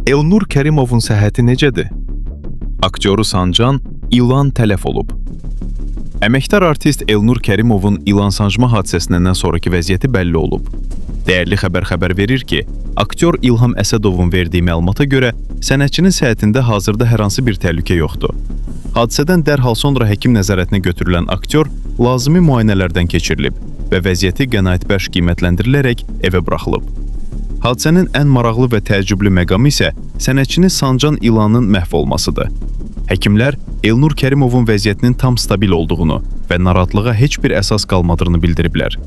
Elnur Kərimovun səhhəti necədir? Aktyoru Sancan ilan tələf olub. Əməkdar artist Elnur Kərimovun ilan sancma hadisəsindən sonraki vəziyyəti bəlli olub. Dəyərli xəbər verir ki, aktyor İlham Əsədovun verdiyi məlumata görə sənətçinin səhhətində hazırda hər hansı bir təhlükə yoxdur. Hadisədən dərhal sonra həkim nəzarətinə götürülən aktyor lazımi müayinələrdən keçirilib və vəziyyəti qənaətbəxş qiymətləndirilərək evə buraxılıb. Hadisənin ən maraqlı və təəccüblü məqamı isə sənətçini sancan ilanın məhv olmasıdır. Həkimlər Elnur Kərimovun vəziyyətinin tam stabil olduğunu və narahatlığa heç bir əsas qalmadığını bildiriblər.